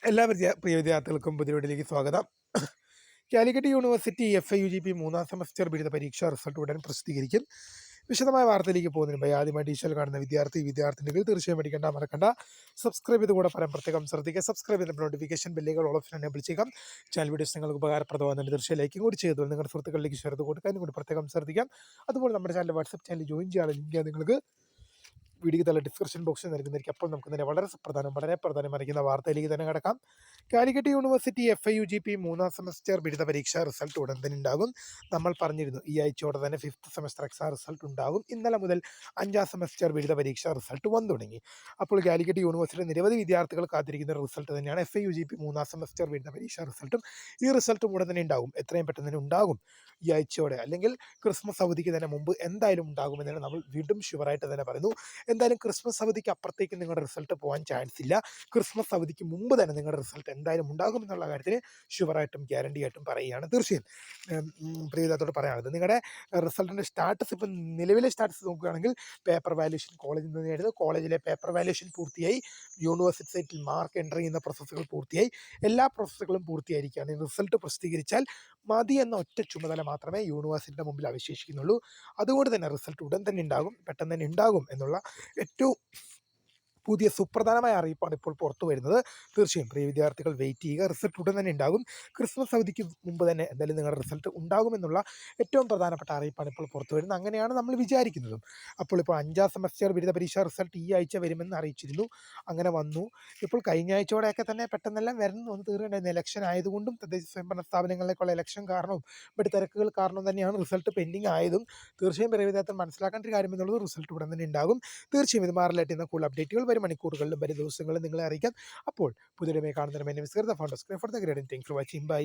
എല്ലാ പ്രിയ വിദ്യാർത്ഥികൾക്കും പുതിയ വീഡിയോയിലേക്ക് സ്വാഗതം. കാലിക്കറ്റ് യൂണിവേഴ്സിറ്റി FIUGP മൂന്നാം സെമസ്റ്റർ ബിരുദ പരീക്ഷാ റിസൾട്ട് ഉടൻ പ്രസിദ്ധീകരിക്കും. വിശദമായ വാർത്തയിലേക്ക് പോകുന്നതിന് മുമ്പ് ആദ്യമായി ടീച്ചർ കാണുന്ന വിദ്യാർത്ഥിനികൾ തീർച്ചയായും മറക്കണ്ട സബ്സ്ക്രൈബ് ചെയ്ത് കൂടെ പറയാൻ പ്രത്യേകം ശ്രദ്ധിക്കുക. സബ്സ്ക്രൈബ് ചെയ്ത നോട്ടിഫിക്കേഷൻ ബെല്ലുകൾ ഓൾ ഓപ്ഷൻ എനേബിൾ ചെയ്യുക. ചാനൽ വീഡിയോസ് നിങ്ങൾക്ക് ഉപകാരപ്രദമാകുന്നുണ്ട് തീർച്ചയായും ലൈക്കും കൂടി ചെയ്തു നിങ്ങളുടെ സുഹൃത്തുക്കളിലേക്ക് ഷെയർ ചെയ്ത് കൊടുക്കാനും കൂടി പ്രത്യേകം ശ്രദ്ധിക്കാം. അതുപോലെ നമ്മുടെ ചാനൽ വാട്സ്ആപ്പ് ചാനൽ ജോയിൻ ചെയ്യാനുള്ള ലിങ്ക് നിങ്ങൾക്ക് വീഡിയോ തല ഡിസ്ക്രിപ്ഷൻ ബോക്സിൽ നൽകുന്നതായിരിക്കും. അപ്പോൾ നമുക്ക് തന്നെ വളരെ പ്രധാനമറിയിക്കുന്ന വാർത്തയിലേക്ക് തന്നെ കിടക്കാം. കാലിക്കറ്റ് യൂണിവേഴ്സിറ്റി FIUGP മൂന്നാം സെമസ്റ്റർ ബിരുദ പരീക്ഷാ റിസൾട്ട് ഉടൻ തന്നെ ഉണ്ടാകും. നമ്മൾ പറഞ്ഞിരുന്നു ഈ ആഴ്ചയോടെ തന്നെ 5th സെമസ്റ്റർ എക്സാം റിസൾട്ട് ഉണ്ടാകും. ഇന്നലെ മുതൽ 5ാം സെമസ്റ്റർ ബിരുദ പരീക്ഷാ റിസൾട്ട് വന്നു തുടങ്ങി. അപ്പോൾ കാലിക്കറ്റ് യൂണിവേഴ്സിറ്റി നിരവധി വിദ്യാർത്ഥികൾ കാത്തിരിക്കുന്ന റിസൾട്ട് തന്നെയാണ് FIUGP മൂന്നാം സെമസ്റ്റർ ബിരുദ പരീക്ഷാ റിസൾട്ടും. ഈ റിസൾട്ടും ഉടൻ തന്നെ ഉണ്ടാകും. എത്രയും പെട്ടെന്ന് തന്നെ ഉണ്ടാകും. ഈ ആഴ്ചയോടെ അല്ലെങ്കിൽ ക്രിസ്മസ് അവധിക്ക് തന്നെ മുമ്പ് എന്തായാലും ഉണ്ടാകുമെന്നാണ് നമ്മൾ വീണ്ടും ഷുവറായിട്ട് തന്നെ പറയുന്നു. എന്തായാലും ക്രിസ്മസ് അവധിക്ക് അപ്പുറത്തേക്ക് നിങ്ങളുടെ റിസൾട്ട് പോകാൻ ചാൻസ് ഇല്ല. ക്രിസ്മസ് അവധിക്ക് മുമ്പ് തന്നെ നിങ്ങളുടെ റിസൾട്ട് എന്തായാലും ഉണ്ടാകുമെന്നുള്ള കാര്യത്തിന് ഷുവറായിട്ടും ഗ്യാരണ്ടി ആയിട്ടും പറയുകയാണ്. തീർച്ചയായും പ്രിയതോട് പറയാനുള്ളത് നിങ്ങളുടെ റിസൾട്ടിൻ്റെ സ്റ്റാറ്റസ് ഇപ്പം നിലവിലെ സ്റ്റാറ്റസ് നോക്കുകയാണെങ്കിൽ പേപ്പർ വാല്യൂഷൻ കോളേജിൽ നിന്ന് നേടുന്നത്. കോളേജിലെ പേപ്പർ വാല്യൂഷൻ പൂർത്തിയായി. യൂണിവേഴ്സിറ്റി സൈറ്റിൽ മാർക്ക് എൻ്റർ ചെയ്യുന്ന പ്രോസസ്സുകൾ പൂർത്തിയായി. എല്ലാ പ്രോസസ്സുകളും പൂർത്തിയായിരിക്കുകയാണ്. റിസൾട്ട് പ്രസിദ്ധീകരിച്ചാൽ മതി എന്ന ഒറ്റ ചുമതല മാത്രമേ യൂണിവേഴ്സിറ്റിയുടെ മുമ്പിൽ അവശേഷിക്കുന്നുള്ളൂ. അതുകൊണ്ട് തന്നെ റിസൾട്ട് ഉടൻ തന്നെ ഉണ്ടാകും, പെട്ടെന്ന് തന്നെ ഉണ്ടാകും എന്നുള്ള ഏറ്റവും പുതിയ സുപ്രധാനമായ അറിയിപ്പാണ് ഇപ്പോൾ പുറത്തു വരുന്നത്. തീർച്ചയായും പ്രിയ വിദ്യാർത്ഥികൾ വെയിറ്റ് ചെയ്യുക. റിസൾട്ട് ഉടൻ തന്നെ ഉണ്ടാകും. ക്രിസ്മസ് അവധിക്ക് മുമ്പ് തന്നെ എന്തായാലും നിങ്ങളുടെ റിസൾട്ട് ഉണ്ടാകുമെന്നുള്ള ഏറ്റവും പ്രധാനപ്പെട്ട അറിയിപ്പാണ് ഇപ്പോൾ പുറത്തു വരുന്നത്. അങ്ങനെയാണ് നമ്മൾ വിചാരിക്കുന്നതും. അപ്പോൾ 5ാം സെമസ്റ്റർ ബിരുദ പരീക്ഷാ റിസൾട്ട് ഈ ആഴ്ച വരുമെന്ന് അറിയിച്ചിരുന്നു. അങ്ങനെ വന്നു. ഇപ്പോൾ കഴിഞ്ഞ ആഴ്ചയോടെയൊക്കെ തന്നെ പെട്ടെന്നെല്ലാം വന്ന് തീർക്കേണ്ടായിരുന്നു. ഇലക്ഷൻ ആയതുകൊണ്ടും തദ്ദേശ സ്വയംഭരണ സ്ഥാപനങ്ങളിലേക്കുള്ള ഇലക്ഷൻ കാരണവും മറ്റ് തിരക്കുകൾ കാരണം തന്നെയാണ് റിസൾട്ട് പെൻഡിങ് ആയതും. തീർച്ചയായും പ്രിയ വിദ്യാർത്ഥികൾ മനസ്സിലാക്കേണ്ട ഒരു കാര്യം എന്നുള്ളത് റിസൾട്ട് ഉടൻ തന്നെ ഉണ്ടാകും. തീർച്ചയായും ഇത് മാറിലെത്തുന്ന കൂടുതൽ അപ്ഡേറ്റുകൾ വരും മണിക്കൂറുകളിലും വരും ദിവസങ്ങളിലും നിങ്ങളെ അറിയിക്കാം. അപ്പോൾ പുതിയ കാണുന്നതിന് founders for the grade. Thanks for watching. By.